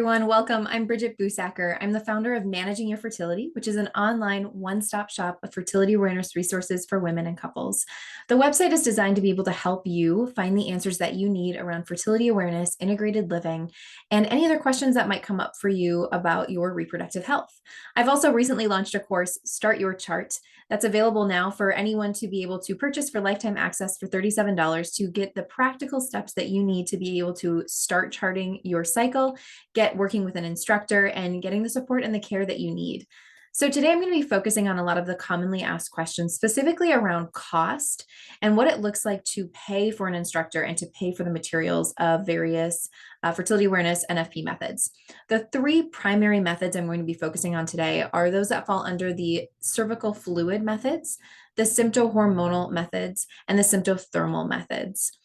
everyone. Welcome. I'm Bridget Busacker. I'm the founder of Managing Your Fertility, which is an online one-stop shop of fertility awareness resources for women and couples. The website is designed to be able to help you find the answers that you need around fertility awareness, integrated living, and any other questions that might come up for you about your reproductive health. I've also recently launched a course, Start Your Chart, that's available now for anyone to be able to purchase for lifetime access for $37 to get the practical steps that you need to be able to start charting your cycle, get working with an instructor, and getting the support and the care that you need. So today I'm going to be focusing on a lot of the commonly asked questions, specifically around cost and what it looks like to pay for an instructor and to pay for the materials of various fertility awareness NFP methods. The three primary methods I'm going to be focusing on today are those that fall under the cervical fluid methods, the symptohormonal methods, and the symptothermal methods.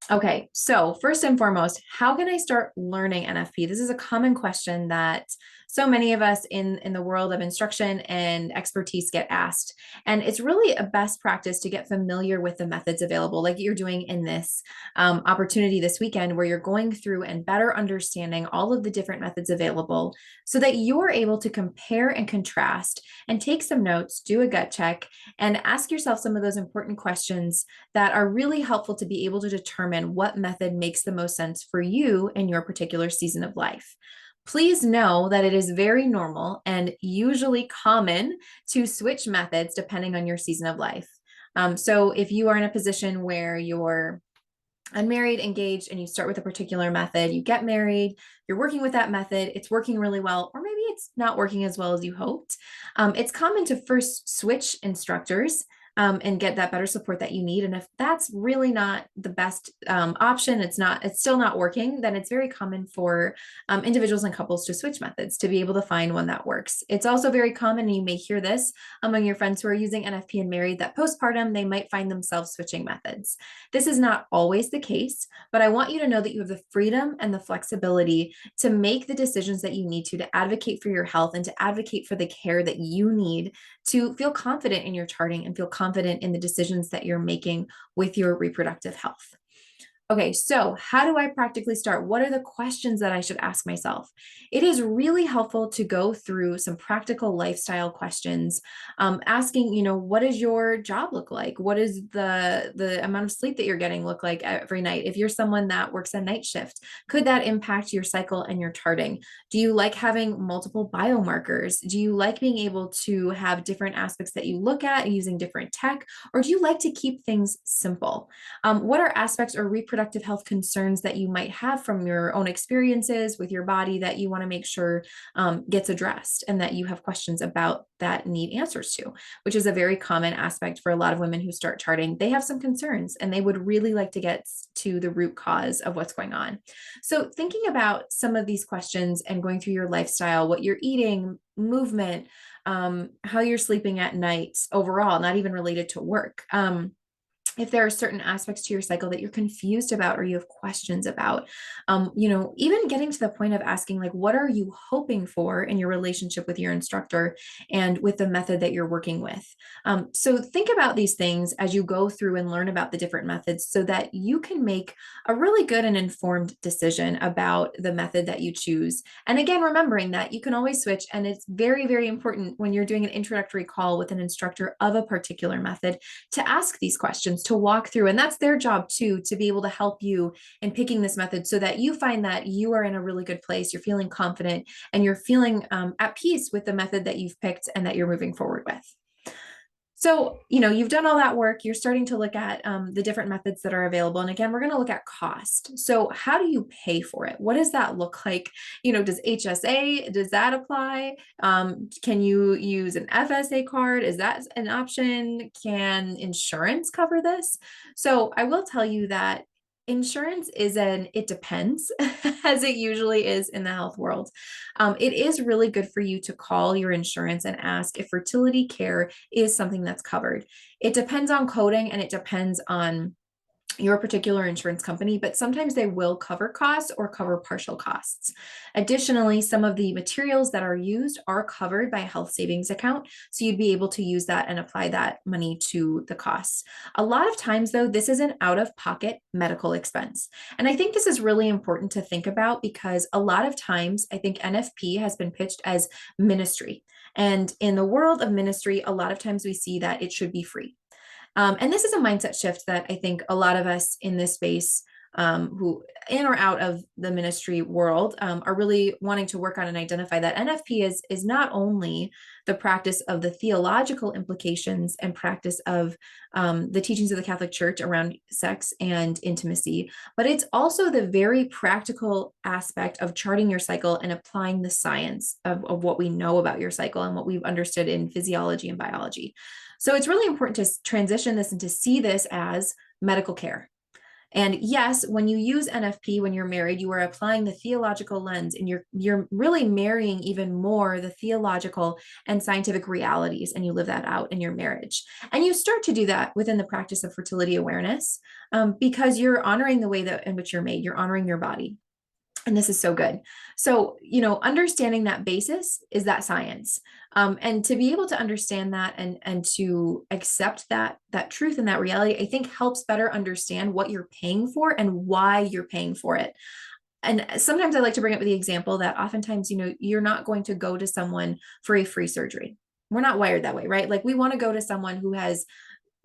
Okay, so first and foremost, how can I start learning NFP? This is a common question that so many of us in the world of instruction and expertise get asked. And it's really a best practice to get familiar with the methods available, like you're doing in this opportunity this weekend, where you're going through and better understanding all of the different methods available so that you're able to compare and contrast and take some notes, do a gut check, and ask yourself some of those important questions that are really helpful to be able to determine what method makes the most sense for you in your particular season of life. Please know that it is very normal and usually common to switch methods depending on your season of life. So if you are in a position where you're unmarried, engaged, and you start with a particular method, you get married, you're working with that method, it's working really well, or maybe it's not working as well as you hoped. It's common to first switch instructors and get that better support that you need. And if that's really not the best option, it's still not working, then it's very common for individuals and couples to switch methods to be able to find one that works. It's also very common, and you may hear this among your friends who are using NFP and married, that postpartum, they might find themselves switching methods. This is not always the case, but I want you to know that you have the freedom and the flexibility to make the decisions that you need to advocate for your health and to advocate for the care that you need to feel confident in your charting and feel confident in the decisions that you're making with your reproductive health. Okay, so how do I practically start? What are the questions that I should ask myself? It is really helpful to go through some practical lifestyle questions, asking, what does your job look like? What is the amount of sleep that you're getting look like every night? If you're someone that works a night shift, could that impact your cycle and your charting? Do you like having multiple biomarkers? Do you like being able to have different aspects that you look at using different tech? Or do you like to keep things simple? What are aspects or reproductive health concerns that you might have from your own experiences with your body that you want to make sure gets addressed, and that you have questions about that need answers to, which is a very common aspect for a lot of women who start charting. They have some concerns and they would really like to get to the root cause of what's going on. So thinking about some of these questions and going through your lifestyle, what you're eating, movement, how you're sleeping at night overall, not even related to work. If there are certain aspects to your cycle that you're confused about or you have questions about, even getting to the point of asking, like, what are you hoping for in your relationship with your instructor and with the method that you're working with? So think about these things as you go through and learn about the different methods so that you can make a really good and informed decision about the method that you choose. And again, remembering that you can always switch, and it's very, very important when you're doing an introductory call with an instructor of a particular method to ask these questions, to walk through, and that's their job too, to be able to help you in picking this method so that you find that you are in a really good place, you're feeling confident, and you're feeling at peace with the method that you've picked and that you're moving forward with. So, you've done all that work, you're starting to look at the different methods that are available. And again, we're going to look at cost. So how do you pay for it? What does that look like? Does HSA, does that apply? Can you use an FSA card? Is that an option? Can insurance cover this? So I will tell you that insurance it depends, as it usually is in the health world. It is really good for you to call your insurance and ask if fertility care is something that's covered. It depends on coding, and it depends on your particular insurance company, but sometimes they will cover costs or cover partial costs. Additionally, some of the materials that are used are covered by a health savings account, so you'd be able to use that and apply that money to the costs. A lot of times, though, this is an out-of-pocket medical expense. And I think this is really important to think about because a lot of times, I think NFP has been pitched as ministry. And in the world of ministry, a lot of times we see that it should be free. And this is a mindset shift that I think a lot of us in this space who in or out of the ministry world are really wanting to work on and identify that NFP is not only the practice of the theological implications and practice of the teachings of the Catholic Church around sex and intimacy, but it's also the very practical aspect of charting your cycle and applying the science of what we know about your cycle and what we've understood in physiology and biology. So it's really important to transition this and to see this as medical care. And yes, when you use NFP when you're married, you are applying the theological lens and you're really marrying even more the theological and scientific realities, and you live that out in your marriage. And you start to do that within the practice of fertility awareness because you're honoring the way that in which you're made, you're honoring your body. And this is so good. So, understanding that basis is that science. And to be able to understand that and to accept that truth and that reality, I think helps better understand what you're paying for and why you're paying for it. And sometimes I like to bring up the example that oftentimes, you're not going to go to someone for a free surgery. We're not wired that way, right? Like we want to go to someone who has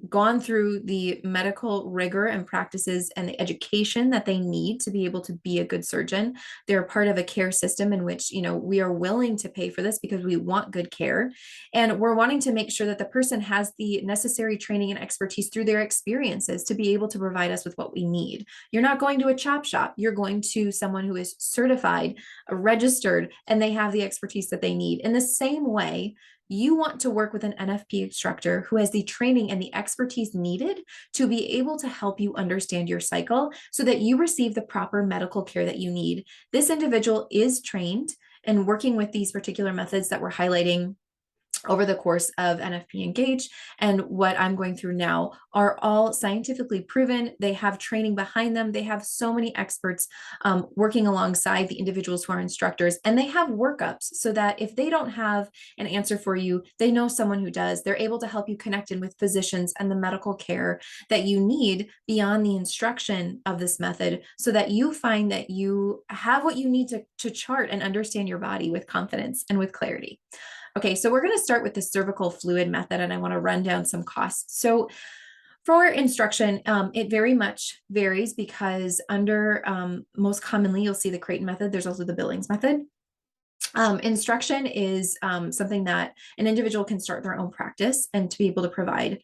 gone through the medical rigor and practices and the education that they need to be able to be a good surgeon. They're part of a care system in which, we are willing to pay for this because we want good care. And we're wanting to make sure that the person has the necessary training and expertise through their experiences to be able to provide us with what we need. You're not going to a chop shop. You're going to someone who is certified, registered, and they have the expertise that they need. In the same way, you want to work with an NFP instructor who has the training and the expertise needed to be able to help you understand your cycle so that you receive the proper medical care that you need. This individual is trained and working with these particular methods that we're highlighting over the course of NFP Engage and what I'm going through now are all scientifically proven. They have training behind them. They have so many experts working alongside the individuals who are instructors, and they have workups so that if they don't have an answer for you, they know someone who does. They're able to help you connect in with physicians and the medical care that you need beyond the instruction of this method so that you find that you have what you need to chart and understand your body with confidence and with clarity. Okay, so we're going to start with the cervical fluid method, and I want to run down some costs. So for instruction, it very much varies because under most commonly, you'll see the Creighton method. There's also the Billings method. Instruction is something that an individual can start their own practice and to be able to provide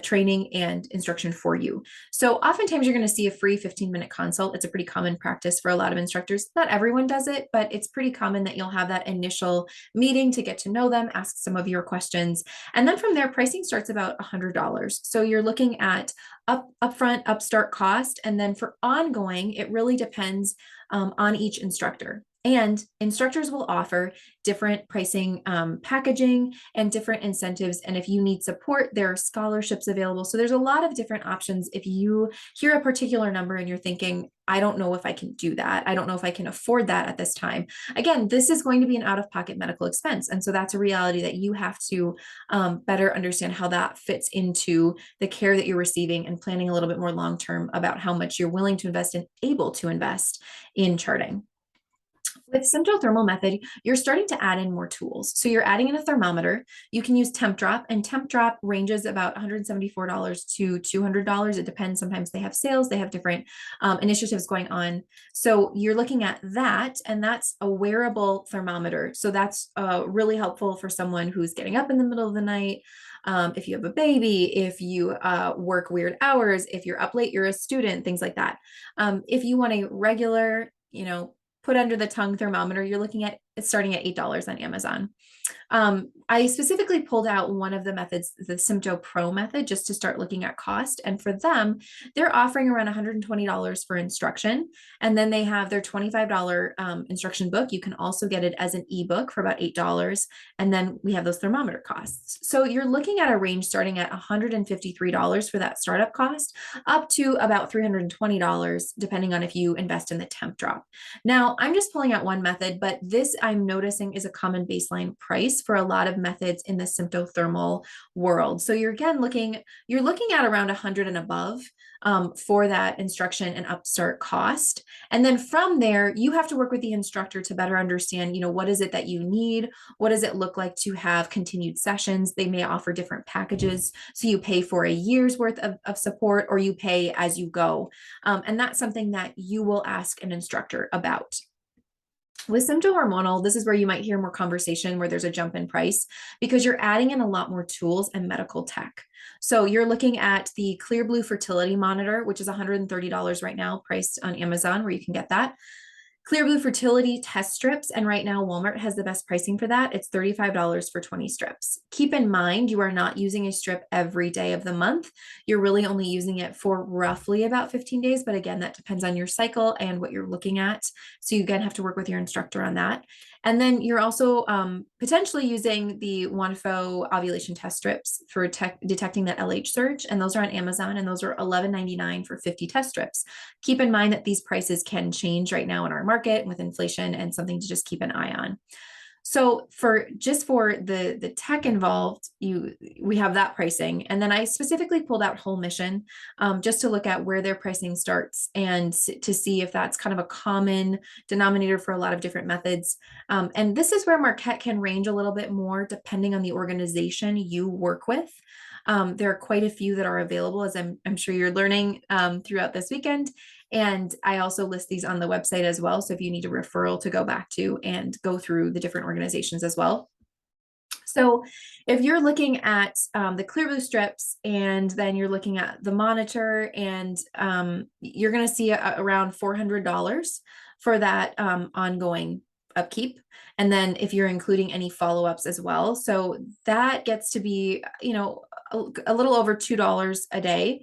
training and instruction for you. So oftentimes you're going to see a free 15-minute consult. It's a pretty common practice for a lot of instructors. Not everyone does it, but it's pretty common that you'll have that initial meeting to get to know them, ask some of your questions. And then from there, pricing starts about $100. So you're looking at upfront, upstart cost. And then for ongoing, it really depends on each instructor. And instructors will offer different pricing packaging and different incentives. And if you need support, there are scholarships available. So there's a lot of different options. If you hear a particular number and you're thinking, I don't know if I can do that. I don't know if I can afford that at this time. Again, this is going to be an out-of-pocket medical expense. And so that's a reality that you have to better understand how that fits into the care that you're receiving and planning a little bit more long-term about how much you're willing to invest and able to invest in charting. With central thermal method, you're starting to add in more tools. So you're adding in a thermometer. You can use temp drop, and temp drop ranges about $174 to $200. It depends. Sometimes they have sales. They have different initiatives going on. So you're looking at that, and that's a wearable thermometer. So that's really helpful for someone who's getting up in the middle of the night. If you have a baby, if you work weird hours, if you're up late, you're a student, things like that. If you want a regular, put under the tongue thermometer, you're looking at it's starting at $8 on Amazon. I specifically pulled out one of the methods, the 𝗬𝗲 Pro method, just to start looking at cost. And for them, they're offering around $120 for instruction. And then they have their $25 instruction book. You can also get it as an ebook for about $8. And then we have those thermometer costs. So you're looking at a range starting at $153 for that startup cost, up to about $320, depending on if you invest in the temp drop. Now, I'm just pulling out one method, but this I'm noticing is a common baseline price for a lot of methods in the symptothermal world. So you're looking at around 100 and above for that instruction and upstart cost. And then from there, you have to work with the instructor to better understand, what is it that you need? What does it look like to have continued sessions? They may offer different packages. So you pay for a year's worth of support, or you pay as you go. And that's something that you will ask an instructor about. With symptohormonal, this is where you might hear more conversation where there's a jump in price, because you're adding in a lot more tools and medical tech. So you're looking at the Clearblue fertility monitor, which is $130 right now, priced on Amazon, where you can get that. Clearblue fertility test strips, and right now Walmart has the best pricing for that. It's $35 for 20 strips. Keep in mind, you are not using a strip every day of the month. You're really only using it for roughly about 15 days, but again, that depends on your cycle and what you're looking at. So you again have to work with your instructor on that. And then you're also potentially using the 𝗕𝗏 ovulation test strips for detecting that LH surge, and those are on Amazon, and those are $11.99 for 50 test strips. Keep in mind that these prices can change right now in our market with inflation, and something to just keep an eye on. So for the tech involved, we have that pricing. And then I specifically pulled out Whole Mission just to look at where their pricing starts and to see if that's kind of a common denominator for a lot of different methods. And this is where Marquette can range a little bit more depending on the organization you work with. There are quite a few that are available, as I'm sure you're learning throughout this weekend. And I also list these on the website as well. So if you need a referral to go back to and go through the different organizations as well. So if you're looking at the Clearblue strips, and then you're looking at the monitor, and you're going to see around $400 for that ongoing upkeep. And then if you're including any follow-ups as well. So that gets to be, a little over $2 a day.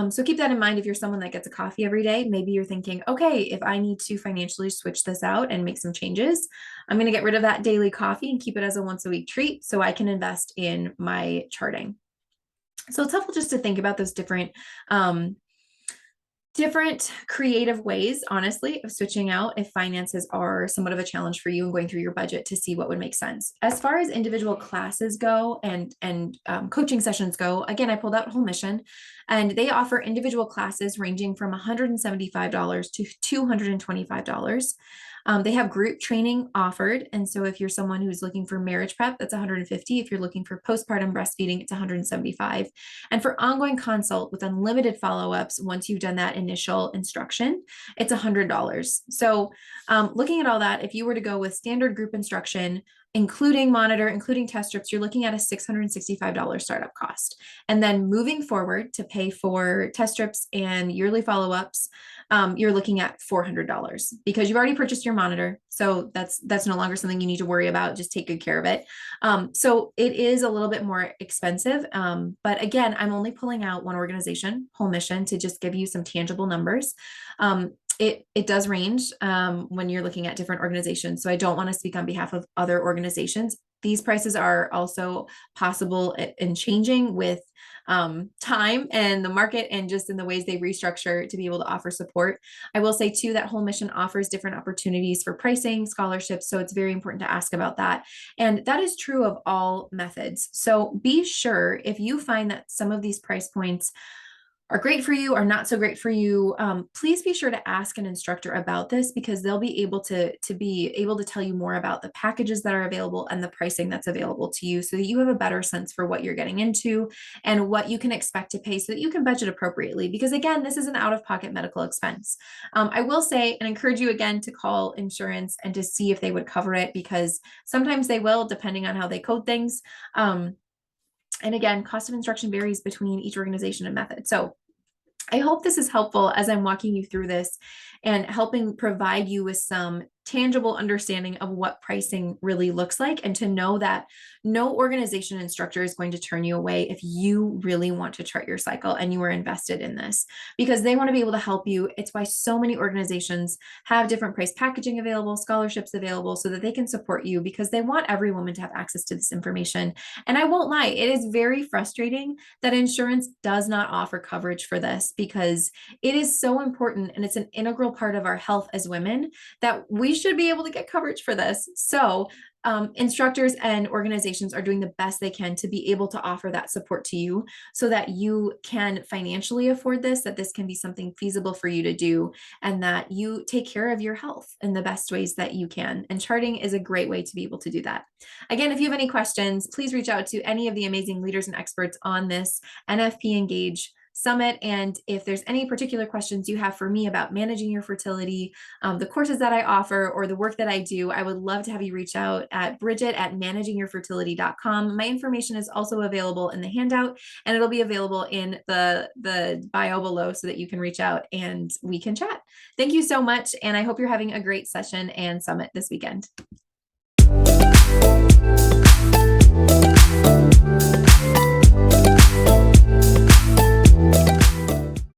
So keep that in mind if you're someone that gets a coffee every day. Maybe you're thinking, okay, if I need to financially switch this out and make some changes, I'm going to get rid of that daily coffee and keep it as a once a week treat so I can invest in my charting. So it's helpful just to think about those different creative ways, honestly, of switching out if finances are somewhat of a challenge for you and going through your budget to see what would make sense. As far as individual classes go and coaching sessions go, again, I pulled out Whole Mission, and they offer individual classes ranging from $175 to $225. They have group training offered. And so if you're someone who's looking for marriage prep, that's $150. If you're looking for postpartum breastfeeding, it's $175. And for ongoing consult with unlimited follow-ups, once you've done that initial instruction, it's $100. So looking at all that, if you were to go with standard group instruction, including monitor, including test strips, you're looking at a $665 startup cost. And then moving forward to pay for test strips and yearly follow-ups, you're looking at $400 because you've already purchased your monitor. So that's no longer something you need to worry about. Just take good care of it. So it is a little bit more expensive. But again, I'm only pulling out one organization, Whole Mission, to just give you some tangible numbers. It does range when you're looking at different organizations. So I don't want to speak on behalf of other organizations. These prices are also possible in changing with time and the market and just in the ways they restructure to be able to offer support. I will say too that Whole Mission offers different opportunities for pricing, scholarships. So it's very important to ask about that. And that is true of all methods. So be sure if you find that some of these price points are great for you or not so great for you, please be sure to ask an instructor about this, because they'll be able to tell you more about the packages that are available and the pricing that's available to you, so that you have a better sense for what you're getting into and what you can expect to pay, so that you can budget appropriately. Because again, this is an out-of-pocket medical expense. I will say and encourage you again to call insurance and to see if they would cover it, because sometimes they will, depending on how they code things. And again, cost of instruction varies between each organization and method. So I hope this is helpful as I'm walking you through this and helping provide you with some tangible understanding of what pricing really looks like, and to know that no organization instructor is going to turn you away if you really want to chart your cycle and you are invested in this, because they want to be able to help you. It's why so many organizations have different price packaging available, scholarships available, so that they can support you, because they want every woman to have access to this information. And I won't lie, it is very frustrating that insurance does not offer coverage for this, because it is so important and it's an integral part of our health as women that we should be able to get coverage for this. So instructors and organizations are doing the best they can to be able to offer that support to you, so that you can financially afford this, that this can be something feasible for you to do, and that you take care of your health in the best ways that you can. And charting is a great way to be able to do that. Again, if you have any questions, please reach out to any of the amazing leaders and experts on this NFP Engage Summit. And if there's any particular questions you have for me about managing your fertility, the courses that I offer, or the work that I do, I would love to have you reach out at Bridget@managingyourfertility.com. My information is also available in the handout, and it'll be available in the bio below, so that you can reach out and we can chat. Thank you so much. And I hope you're having a great session and summit this weekend.